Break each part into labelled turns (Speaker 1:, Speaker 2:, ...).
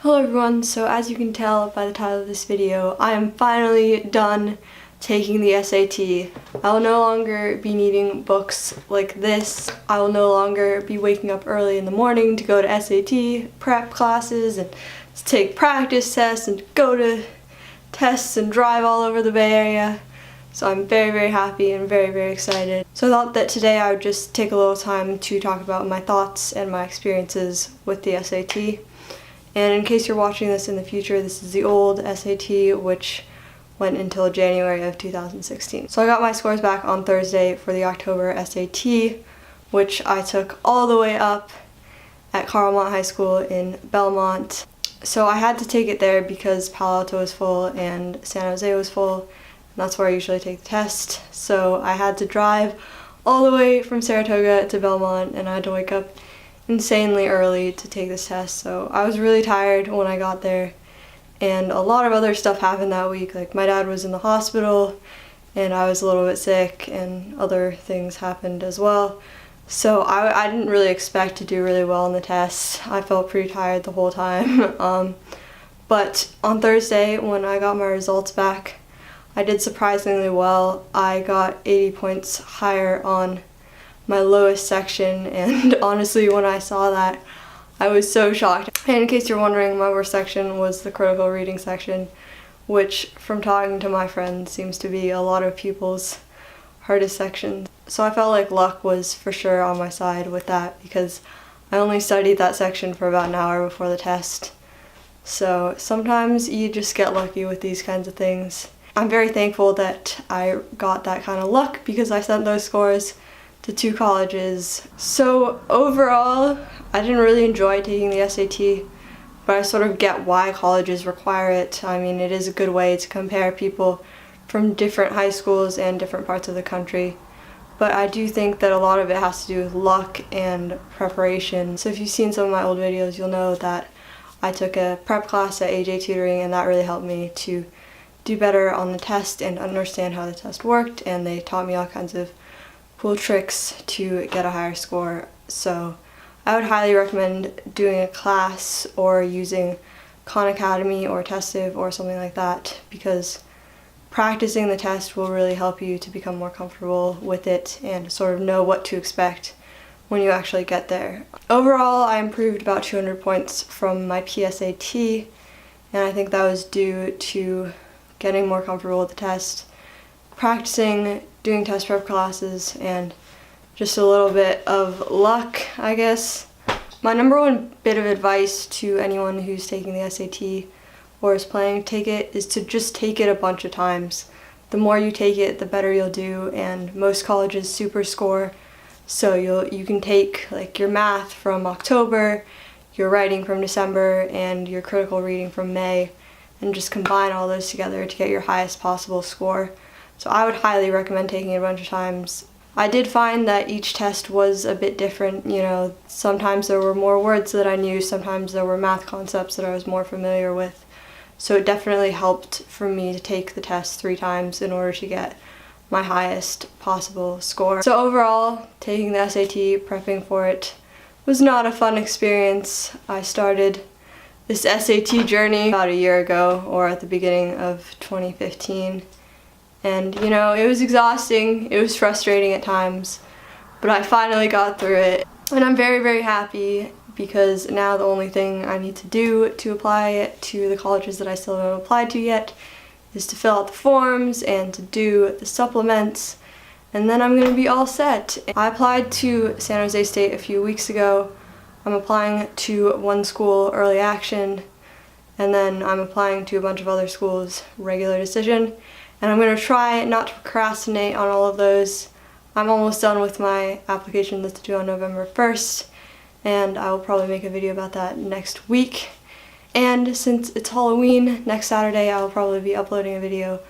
Speaker 1: Hello everyone, so as you can tell by the title of this video, I am finally done taking the SAT. I will no longer be needing books like this. I will no longer be waking up early in the morning to go to SAT prep classes and to take practice tests and go to tests and drive all over the Bay Area. So I'm very, very happy and very, very excited. So I thought that today I would just take a little time to talk about my thoughts and my experiences with the SAT. And in case you're watching this in the future, this is the old SAT, which went until January of 2016. So I got my scores back on Thursday for the October SAT, which I took all the way up at Carlmont High School in Belmont. So I had to take it there because Palo Alto was full and San Jose was full, and that's where I usually take the test. So I had to drive all the way from Saratoga to Belmont, and I had to wake up insanely early to take this test. So I was really tired when I got there, and a lot of other stuff happened that week. Like my dad was in the hospital and I was a little bit sick, and other things happened as well. So I didn't really expect to do really well on the test. I felt pretty tired the whole time. But on Thursday when I got my results back, I did surprisingly well. I got 80 points higher on my lowest section, and honestly when I saw that I was so shocked. And in case you're wondering, my worst section was the critical reading section, which from talking to my friends seems to be a lot of people's hardest section. So I felt like luck was for sure on my side with that, because I only studied that section for about an hour before the test. So sometimes you just get lucky with these kinds of things. I'm very thankful that I got that kind of luck because I sent those scores to 2 colleges. So overall, I didn't really enjoy taking the SAT, but I sort of get why colleges require it. I mean, it is a good way to compare people from different high schools and different parts of the country. But I do think that a lot of it has to do with luck and preparation. So if you've seen some of my old videos, you'll know that I took a prep class at AJ Tutoring, and that really helped me to do better on the test and understand how the test worked, and they taught me all kinds of cool tricks to get a higher score. So I would highly recommend doing a class or using Khan Academy or Testive or something like that, because practicing the test will really help you to become more comfortable with it and sort of know what to expect when you actually get there. Overall, I improved about 200 points from my PSAT, and I think that was due to getting more comfortable with the test, practicing, doing test prep classes, and just a little bit of luck, I guess. My number one bit of advice to anyone who's taking the SAT or is planning to take it is to just take it a bunch of times. The more you take it, the better you'll do, and most colleges super score. So you can take like your math from October, your writing from December, and your critical reading from May, and just combine all those together to get your highest possible score. So I would highly recommend taking it a bunch of times. I did find that each test was a bit different. You know, sometimes there were more words that I knew, sometimes there were math concepts that I was more familiar with. So it definitely helped for me to take the test 3 times in order to get my highest possible score. So overall, taking the SAT, prepping for it, was not a fun experience. I started this SAT journey about a year ago, or at the beginning of 2015. And you know, it was exhausting, it was frustrating at times, but I finally got through it. And I'm very, very happy, because now the only thing I need to do to apply it to the colleges that I still haven't applied to yet is to fill out the forms and to do the supplements, and then I'm going to be all set. I applied to San Jose State a few weeks ago. I'm applying to one school, early action, and then I'm applying to a bunch of other schools, regular decision. And I'm going to try not to procrastinate on all of those. I'm almost done with my application that's due on November 1st, and I will probably make a video about that next week. And since it's Halloween, next Saturday I will probably be uploading a video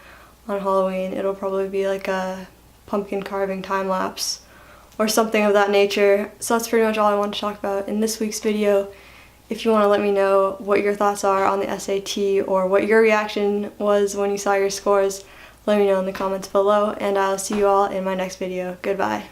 Speaker 1: on Halloween. It'll probably be like a pumpkin carving time-lapse or something of that nature. So that's pretty much all I want to talk about in this week's video. If you want to let me know what your thoughts are on the SAT or what your reaction was when you saw your scores, let me know in the comments below, and I'll see you all in my next video. Goodbye.